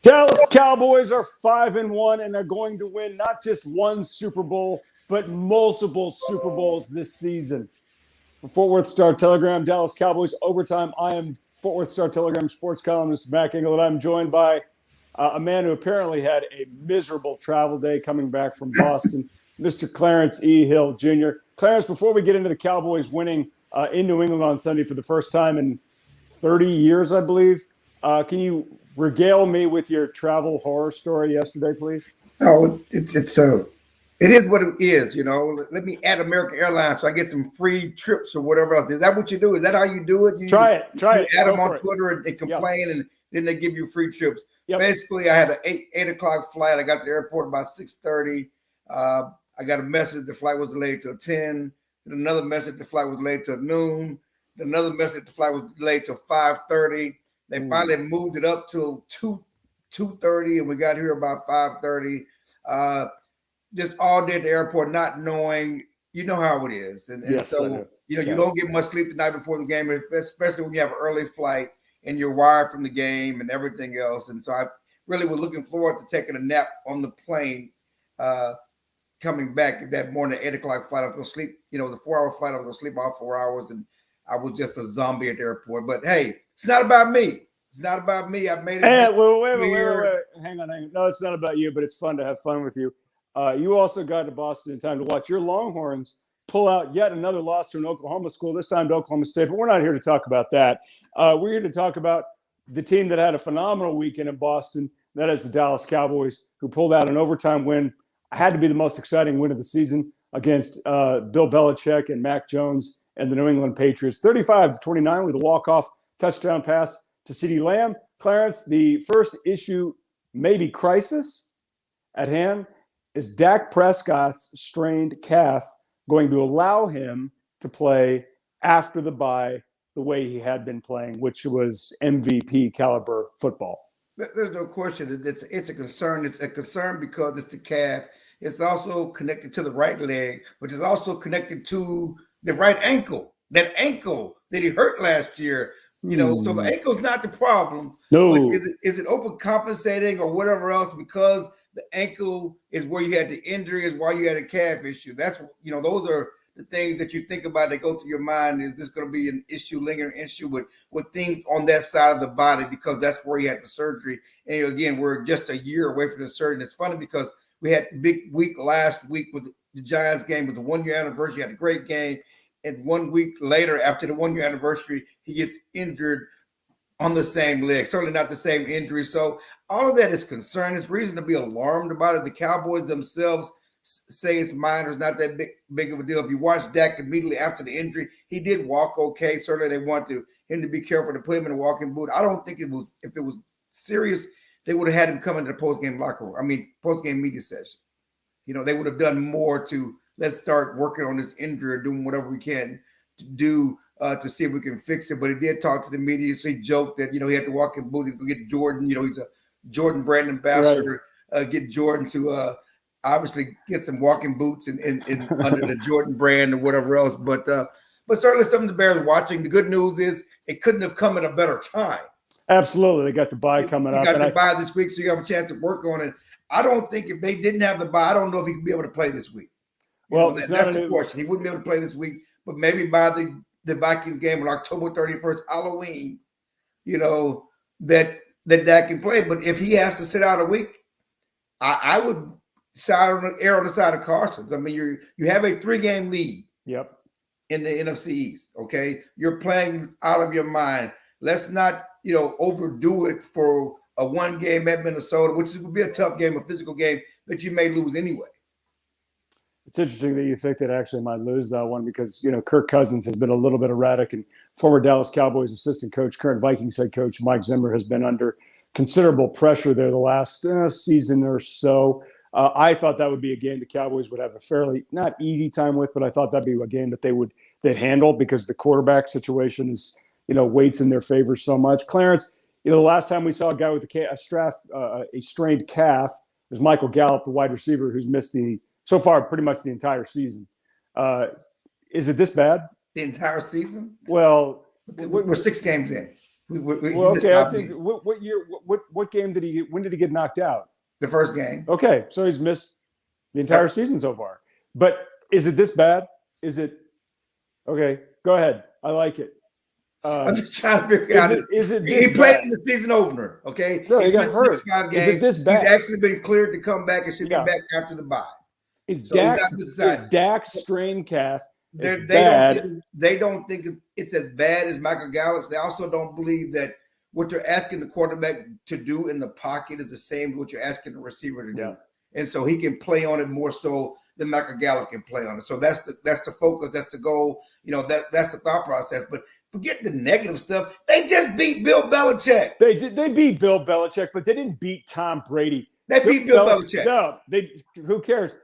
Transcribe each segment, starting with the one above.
Dallas Cowboys are 5-1 and are going to win not just one Super Bowl, but multiple Super Bowls this season. For Fort Worth Star-Telegram, Dallas Cowboys Overtime, I am Fort Worth Star-Telegram sports columnist Mac Engel, and I'm joined by a man who apparently had a miserable travel day coming back from Boston, Mr. Clarence E. Hill Jr. Clarence, before we get into the Cowboys winning in New England on Sunday for the first time in 30 years, I believe, can you regale me with your travel horror story yesterday, please? Oh, it is what it is, you know. Let me add American Airlines so I get some free trips or whatever else. Is that what you do? Is that how you do it? Try it. You add them on Twitter and complain, and then they give you free trips. Yep. Basically, I had an 8 o'clock flight. I got to the airport about 6:30. I got a message the flight was delayed till 10. Then another message the flight was delayed till noon. Then another message the flight was delayed till 5:30. They finally moved it up to 2:30, and we got here about 5:30. Just all day at the airport, not knowing, you know how it is. And yes, so, you don't get much sleep the night before the game, especially when you have an early flight and you're wired from the game and everything else. And so I really was looking forward to taking a nap on the plane coming back that morning, 8 o'clock flight. I was going to sleep, it was a 4-hour flight. I was going to sleep all 4 hours, and I was just a zombie at the airport. But hey, it's not about me. It's not about me. I made it. Hey, wait. Hang on. No, it's not about you, but it's fun to have fun with you. You also got to Boston in time to watch your Longhorns pull out yet another loss to an Oklahoma school, this time to Oklahoma State. But we're not here to talk about that. We're here to talk about the team that had a phenomenal weekend in Boston. That is the Dallas Cowboys, who pulled out an overtime win. Had to be the most exciting win of the season against Bill Belichick and Mac Jones and the New England Patriots. 35-29 with a walk-off touchdown pass to CeeDee Lamb. Clarence, the first issue, maybe crisis at hand, is Dak Prescott's strained calf going to allow him to play after the bye the way he had been playing, which was MVP caliber football? There's no question. It's a concern. It's a concern because it's the calf. It's also connected to the right leg, which is also connected to the right ankle. That ankle that he hurt last year. So the ankle's not the problem. No. But is it overcompensating or whatever else? Because the ankle is where you had the injury, is why you had a calf issue. That's, those are the things that you think about that go through your mind. Is this going to be an issue, lingering issue with things on that side of the body, because that's where he had the surgery. And again, we're just a year away from the surgery. It's funny because we had the big week last week with the Giants game, with the 1 year anniversary. He had a great game. And 1 week later, after the 1 year anniversary, he gets injured on the same leg, certainly not the same injury. So all of that is concern. There's reason to be alarmed about it. The Cowboys themselves say it's minor. It's not that big of a deal. If you watch Dak immediately after the injury, he did walk okay. Certainly they want him to be careful to put him in a walking boot. I don't think if it was serious, they would have had him come into the post-game locker room. Post-game media session. They would have done more to let's start working on this injury, doing whatever we can to do to see if we can fix it. But he did talk to the media. So he joked that, he had to walk in booth. He could get Jordan. He's a Jordan brand ambassador. Right. Get Jordan to obviously get some walking boots and under the Jordan brand or whatever else. But certainly something the Bears watching. The good news is it couldn't have come at a better time. Absolutely. They got the bye coming up. Got the bye this week, so you have a chance to work on it. I don't think if they didn't have the bye, I don't know if he could be able to play this week. That's the question. He wouldn't be able to play this week, but maybe by the Vikings game on October 31st, Halloween, that Dak can play. But if he has to sit out a week, I would err on the side of caution. I mean, you have a 3-game lead. Yep. In the NFC East. Okay, you're playing out of your mind. Let's not overdo it for a 1 game at Minnesota, which would be a tough game, a physical game that you may lose anyway. It's interesting that you think that actually might lose that one because, Kirk Cousins has been a little bit erratic, and former Dallas Cowboys assistant coach, current Vikings head coach Mike Zimmer has been under considerable pressure there the last season or so. I thought that would be a game the Cowboys would have a fairly not easy time with, but I thought that'd be a game that they'd handle because the quarterback situation is, weights in their favor so much. Clarence, the last time we saw a guy with a strained calf was Michael Gallup, the wide receiver, who's missed so far pretty much the entire season. Is it this bad? The entire season? Well, we're 6 games in. Well, okay. What year? What game did he? When did he get knocked out? The first game. Okay, so he's missed the entire season so far. But is it this bad? Is it okay? Go ahead. I like it. I'm just trying to figure out. Is it he played in the season opener? Okay, no, he got hurt. 5 games. Is it this bad? He's actually been cleared to come back and should be back after the bye. Is Dak's strained calf? They don't think it's as bad as Michael Gallup's. They also don't believe that what they're asking the quarterback to do in the pocket is the same as what you're asking the receiver to do. And so he can play on it more so than Michael Gallup can play on it. So that's the focus. That's the goal. That's the thought process. But forget the negative stuff. They just beat Bill Belichick. They did. They beat Bill Belichick, but they didn't beat Tom Brady. They beat Bill Belichick. No, who cares?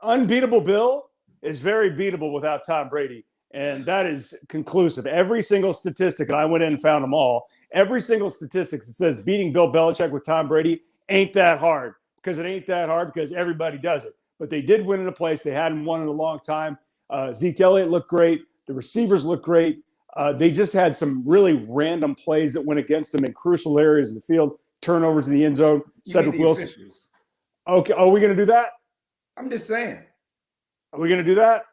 Unbeatable Bill is very beatable without Tom Brady. And that is conclusive. Every single statistic, and I went in and found them all, every single statistic that says beating Bill Belichick with Tom Brady ain't that hard, because it ain't that hard because everybody does it. But they did win in a place they hadn't won in a long time. Zeke Elliott looked great. The receivers looked great. They just had some really random plays that went against them in crucial areas of the field, turnovers in the end zone. Cedric Wilson. Okay, are we going to do that? I'm just saying. Are we going to do that?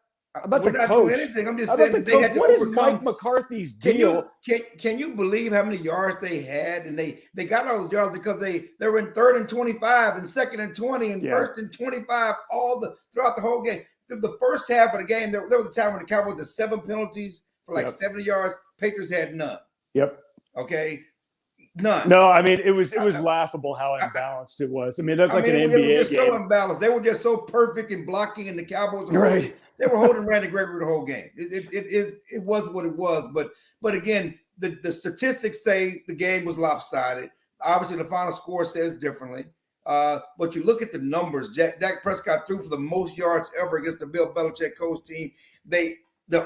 About We're the not coach. doing anything. I'm just saying that they had to what is overcome. Mike McCarthy's deal? Can you believe how many yards they had? And they got all those yards because they were in 3rd and 25 and 2nd and 20 and 1st and 25 throughout the whole game. The first half of the game, there was a time when the Cowboys had 7 penalties for like 70 yards. Patriots had none. Yep. Okay. None. No, I mean it was laughable how imbalanced it was. I mean, that's like an NBA game. It was just game. so imbalanced. They were just so perfect in blocking, and the Cowboys Right. they were holding Randy Gregory the whole game. It was what it was. But again, the statistics say the game was lopsided. Obviously, the final score says differently. But you look at the numbers. Dak Prescott threw for the most yards ever against the Bill Belichick coach team. The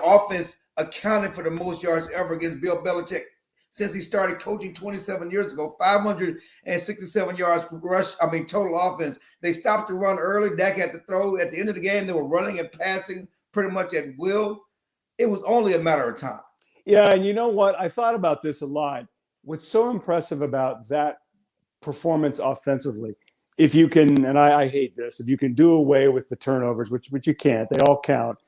offense accounted for the most yards ever against Bill Belichick since he started coaching 27 years ago. 567 yards total offense. They stopped the run early. Dak had to throw. At the end of the game, they were running and passing pretty much at will. It was only a matter of time. Yeah, and you know what? I thought about this a lot. What's so impressive about that performance offensively, if you can, and I hate this, if you can do away with the turnovers, which you can't, they all count.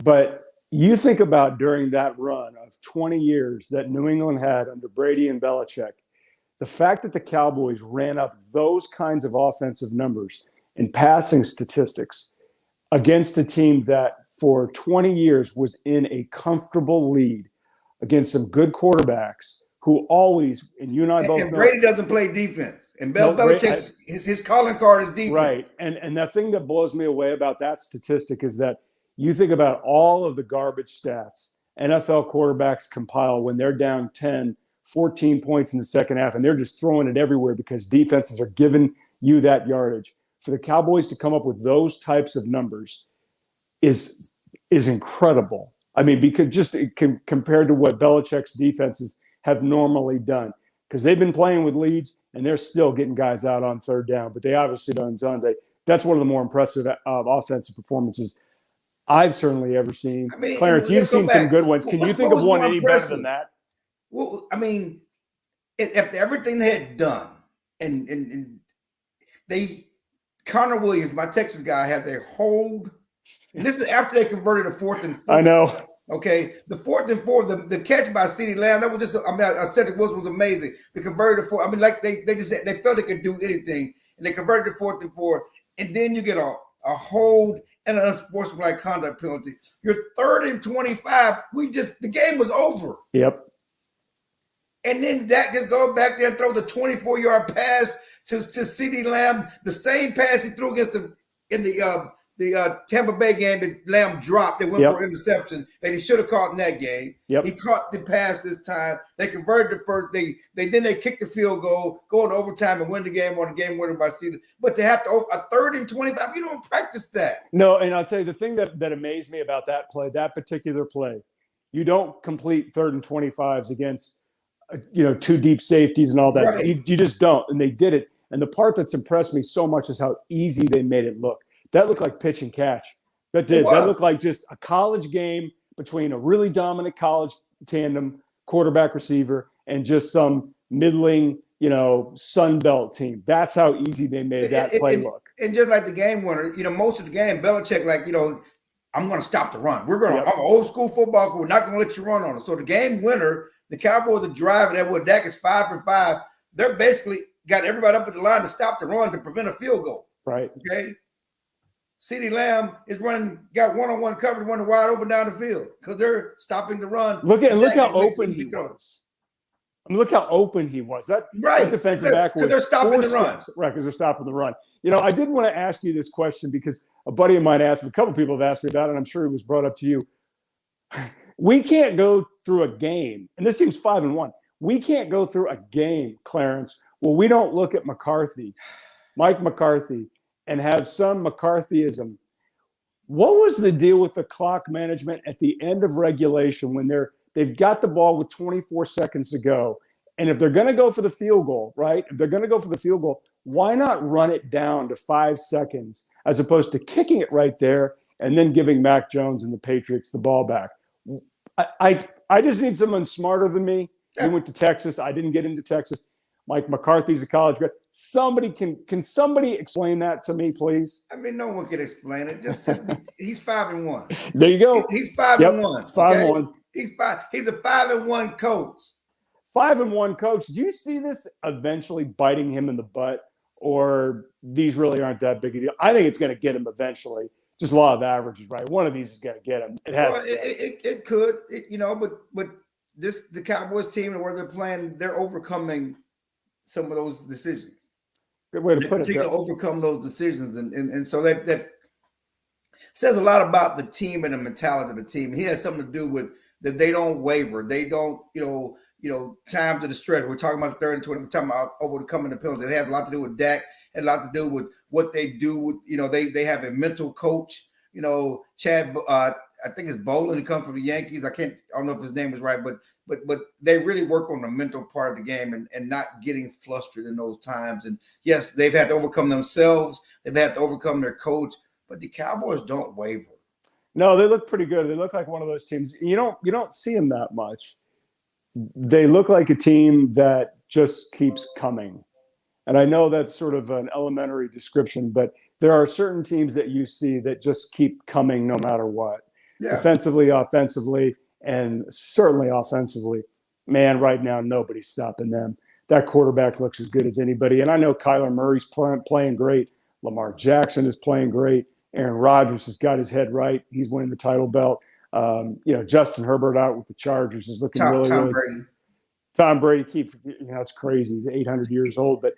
But you think about during that run of 20 years that New England had under Brady and Belichick, the fact that the Cowboys ran up those kinds of offensive numbers and passing statistics against a team that for 20 years was in a comfortable lead against some good quarterbacks who always, and you and I both know. And Brady doesn't play defense. And Belichick, his calling card is defense. Right. And the thing that blows me away about that statistic is that you think about all of the garbage stats NFL quarterbacks compile when they're down 10, 14 points in the second half, and they're just throwing it everywhere because defenses are giving you that yardage. For the Cowboys to come up with those types of numbers is incredible. I mean, because just compared to what Belichick's defenses have normally done, because they've been playing with leads and they're still getting guys out on 3rd down, but they obviously done Sunday. That's one of the more impressive offensive performances I've certainly ever seen. I mean, Clarence, you've seen some good ones. Can you think of one any better than that? Well, I mean, after everything they had done, and Connor Williams, my Texas guy, has a hold. And this is after they converted a 4th and 4. I know. Okay, the 4th and 4, the catch by CeeDee Lamb, that was just. I mean, I said it was amazing. They converted the 4. I mean, like they felt they could do anything, and they converted the 4th and 4, and then you get a hold and an unsportsmanlike conduct penalty. You're 3rd and 25. The game was over. Yep. And then Dak just go back there and throw the 24-yard pass to CeeDee Lamb, the same pass he threw against the Tampa Bay game that Lamb dropped. They went for interception that he should have caught in that game. Yep. He caught the pass this time. They converted the first. They kicked the field goal, go into overtime and win the game on the game winner by CeeDee. But they have to a 3rd and 25. You don't practice that. No, and I'll tell you the thing that amazed me about that play, that particular play, you don't complete 3rd and 25s against 2 deep safeties and all that. Right. You just don't, and they did it. And the part that's impressed me so much is how easy they made it look. That looked like pitch and catch. That did. That looked like just a college game between a really dominant college tandem, quarterback receiver, and just some middling, Sun Belt team. That's how easy they made that play look. And just like the game winner, most of the game, Belichick, I'm going to stop the run. I'm an old school football coach. We're not going to let you run on us. So the game winner, the Cowboys are driving that. Dak is 5 for 5. They're basically got everybody up at the line to stop the run to prevent a field goal. Right. Okay. CeeDee Lamb is got one-on-one coverage, running wide open down the field because they're stopping the run. Look how open he was. Look how open he was. That defensive back was. Because they're stopping the run. Right, because they're stopping the run. I did want to ask you this question because a buddy of mine asked me, a couple of people have asked me about it, and I'm sure it was brought up to you. We can't go through a game, and this team's 5-1. We can't go through a game, Clarence, where we don't look at Mike McCarthy, and have some McCarthyism. What was the deal with the clock management at the end of regulation when they've got the ball with 24 seconds to go? And if they're going to go for the field goal, right? If they're going to go for the field goal, why not run it down to 5 seconds as opposed to kicking it right there and then giving Mac Jones and the Patriots the ball back? I just need someone smarter than me. We went to Texas. I didn't get into Texas. Mike McCarthy's a college grad. Can somebody explain that to me, please? I mean, no one can explain it. Just he's 5-1. There you go. He's 5-1. 5-1. He's a 5-1 coach. 5-1 coach. Do you see this eventually biting him in the butt, or these really aren't that big a deal? I think it's going to get him eventually. Just law of averages, right? One of these is going to get him. It has. Well, it could, but the Cowboys team and where they're playing, they're overcoming some of those decisions. Good way to put it. Overcome those decisions, and so that says a lot about the team and the mentality of the team. He has something to do with that they don't waver. They don't, times of the stretch. We're talking about 3rd and 20. We're talking about overcoming the penalty. It has a lot to do with Dak. It has a lot to do with what they do with, they have a mental coach. Chad, I think it's Bolin. He comes from the Yankees. I don't know if his name is right, but they really work on the mental part of the game and not getting flustered in those times. And yes, they've had to overcome themselves. They've had to overcome their coach, but the Cowboys don't waver. No, they look pretty good. They look like one of those teams. You don't see them that much. They look like a team that just keeps coming. And I know that's sort of an elementary description, but there are certain teams that you see that just keep coming no matter what. Yeah. Defensively, offensively, and certainly offensively. Man, right now, nobody's stopping them. That quarterback looks as good as anybody. And I know Kyler Murray's playing great. Lamar Jackson is playing great. Aaron Rodgers has got his head right. He's winning the title belt. Justin Herbert out with the Chargers is looking really good. Brady. Tom Brady it's crazy. He's 800 years old. But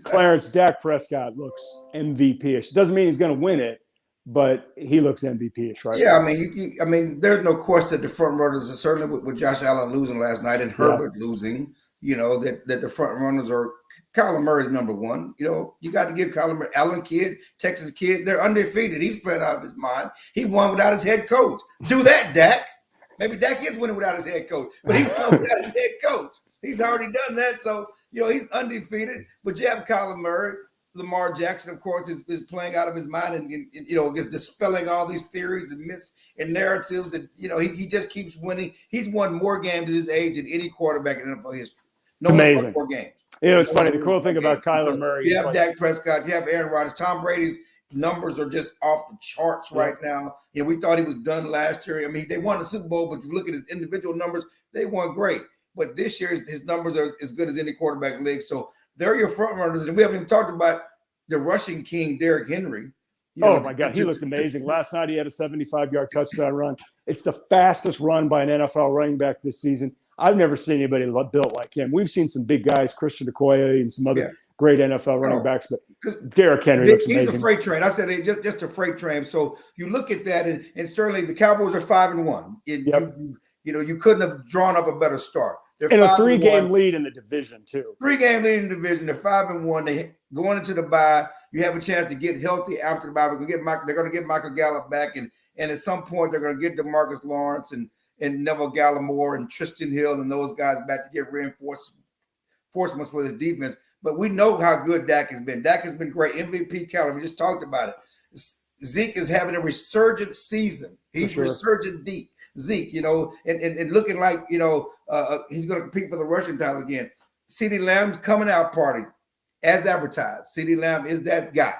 Clarence, Dak Prescott looks MVP-ish. Doesn't mean he's going to win it, but he looks MVP-ish, right? Yeah, I mean, there's no question that the front runners are certainly with Josh Allen losing last night and Herbert losing. That the front runners are Kyler Murray's number one. You got to give Kyler Murray, Allen kid, Texas kid. They're undefeated. He's playing out of his mind. He won without his head coach. Do that, Dak. Maybe Dak is winning without his head coach, but he won without his head coach. He's already done that, so he's undefeated. But you have Kyler Murray. Lamar Jackson, of course, is playing out of his mind and is dispelling all these theories and myths and narratives that he just keeps winning. He's won more games at his age than any quarterback in NFL history. Amazing. More games. It's funny. The cool thing about Kyler Murray. You have Dak Prescott. You have Aaron Rodgers. Tom Brady's numbers are just off the charts right now. We thought he was done last year. I mean, they won the Super Bowl, but if you look at his individual numbers, they won great. But this year, his numbers are as good as any quarterback in the league. So they're your front runners. And we haven't even talked about the rushing king, Derrick Henry. My God, he looked amazing. Last night, he had a 75-yard touchdown run. It's the fastest run by an NFL running back this season. I've never seen anybody built like him. We've seen some big guys, Christian Okoye and some other great NFL running backs, but Derrick Henry looks amazing. He's a freight train. I said just a freight train. So you look at that, and certainly the Cowboys are 5-1. You couldn't have drawn up a better start. They're and a 3-game lead in the division, too. 3-game lead in the division. They're 5-1. They going into the bye. You have a chance to get healthy after the bye. They're going to get Michael Gallup back, and at some point they're going to get DeMarcus Lawrence and Neville Gallimore and Tristan Hill and those guys back to get reinforcements for the defense. But we know how good Dak has been. Dak has been great. MVP caliber. We just talked about it. Zeke is having a resurgent season. He's resurgent deep. Zeke, and looking like, he's going to compete for the rushing title again. CeeDee Lamb's coming out party as advertised. CeeDee Lamb is that guy,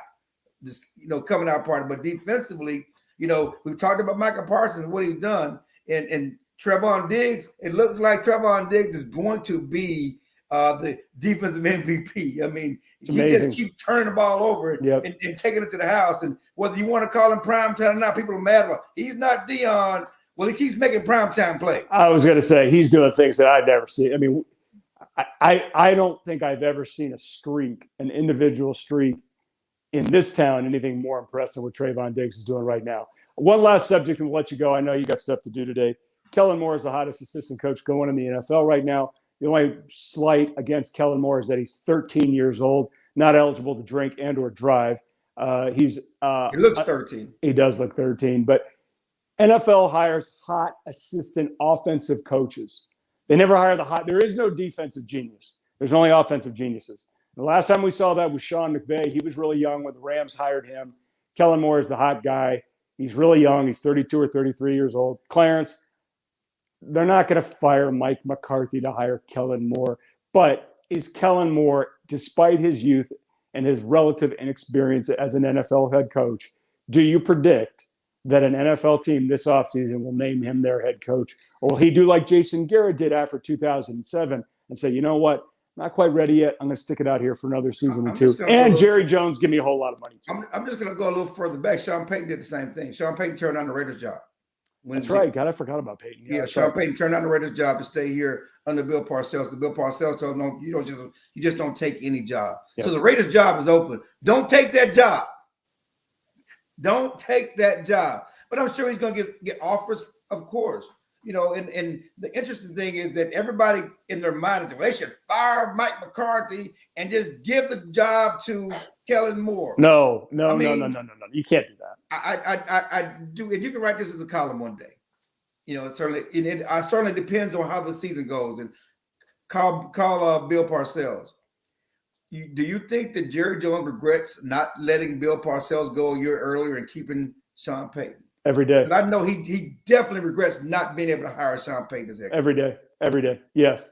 just, coming out party. But defensively, we've talked about Michael Parsons, what he's done, and Trevon Diggs, it looks like Trevon Diggs is going to be the defensive MVP. I mean, he just keeps turning the ball over and taking it to the house. And whether you want to call him prime time or not, people are mad about. He's not Dion. Well, he keeps making prime time plays. I was going to say he's doing things that I've never seen. I mean, I don't think I've ever seen a streak, an individual streak in this town, anything more impressive than what Trevon Diggs is doing right now. One last subject and we'll let you go. I know you got stuff to do today. Kellen Moore is the hottest assistant coach going in the NFL right now. The only slight against Kellen Moore is that he's 13 years old, not eligible to drink and or drive. He looks 13. He does look 13, but NFL hires hot assistant offensive coaches. They never hire the hot. There is no defensive genius. There's only offensive geniuses. The last time we saw that was Sean McVay. He was really young when the Rams hired him. Kellen Moore is the hot guy. He's really young. He's 32 or 33 years old. Clarence, they're not going to fire Mike McCarthy to hire Kellen Moore. But is Kellen Moore, despite his youth and his relative inexperience as an NFL head coach, do you predict that an NFL team this offseason will name him their head coach? Or will he do like Jason Garrett did after 2007 and say, you know what, not quite ready yet. I'm going to stick it out here for another season or two. And Jerry Jones, give me a whole lot of money. I'm just going to go a little further back. Sean Payton did the same thing. Sean Payton turned down the Raiders job. That's right. God, I forgot about Payton. Yeah, Sean Payton turned down the Raiders job to stay here under Bill Parcells. Because Bill Parcells told him, you just don't take any job. Yep. So the Raiders job is open. Don't take that job. Don't take that job. But I'm sure he's going to get offers, of course. And the interesting thing is that everybody in their mind is, well, they should fire Mike McCarthy and just give the job to Kellen Moore. No. You can't do that. I do, and you can write this as a column one day. It certainly depends on how the season goes. And call Bill Parcells. Do you think that Jerry Jones regrets not letting Bill Parcells go a year earlier and keeping Sean Payton? Every day. I know he definitely regrets not being able to hire Sean Payton as head coach. Every day. Yes.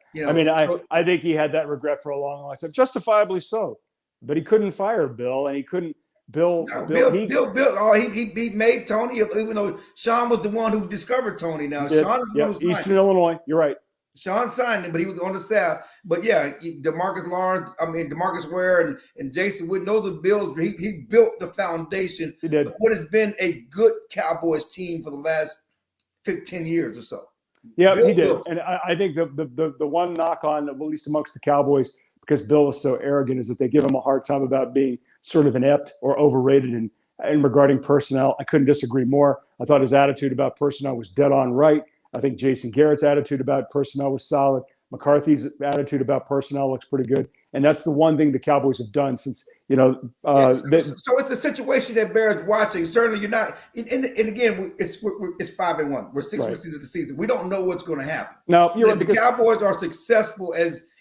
I think he had that regret for a long time, justifiably so. But he couldn't fire Bill, and he couldn't. Bill made Tony, even though Sean was the one who discovered Tony. Now Sean is the one who Eastern Illinois. You're right. Sean signed him, but he was on the staff. But yeah, DeMarcus Ware and Jason Witten, those are Bill's. He built the foundation. He did. Of what has been a good Cowboys team for the last 15 years or so. Yeah, he did. And I think the one knock on, at least amongst the Cowboys, because Bill was so arrogant, is that they give him a hard time about being sort of inept or overrated in regarding personnel. I couldn't disagree more. I thought his attitude about personnel was dead on right. I think Jason Garrett's attitude about personnel was solid. McCarthy's attitude about personnel looks pretty good. And that's the one thing the Cowboys have done since, so it's a situation that bears watching. Certainly you're not, and again, it's 5-1. We're 6 weeks into the season. We don't know what's going to happen. No, you're right. The Cowboys are successful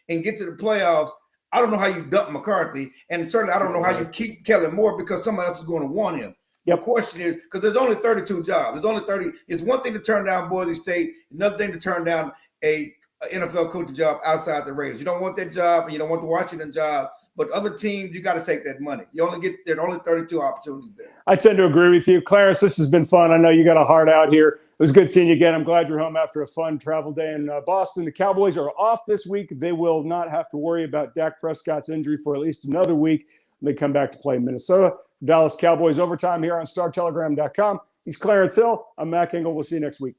and get to the playoffs. I don't know how you dump McCarthy, and certainly I don't know how you keep Kellen Moore because somebody else is going to want him. The question is, because there's only 32 jobs. There's only 30. It's one thing to turn down Boise State, another thing to turn down a NFL coaching job outside the Raiders. You don't want that job, and you don't want the Washington job. But other teams, you got to take that money. There are only 32 opportunities there. I tend to agree with you. Clarence, this has been fun. I know you got a heart out here. It was good seeing you again. I'm glad you're home after a fun travel day in Boston. The Cowboys are off this week. They will not have to worry about Dak Prescott's injury for at least another week. They come back to play Minnesota. Dallas Cowboys Overtime here on StarTelegram.com. He's Clarence Hill. I'm Mac Engel. We'll see you next week.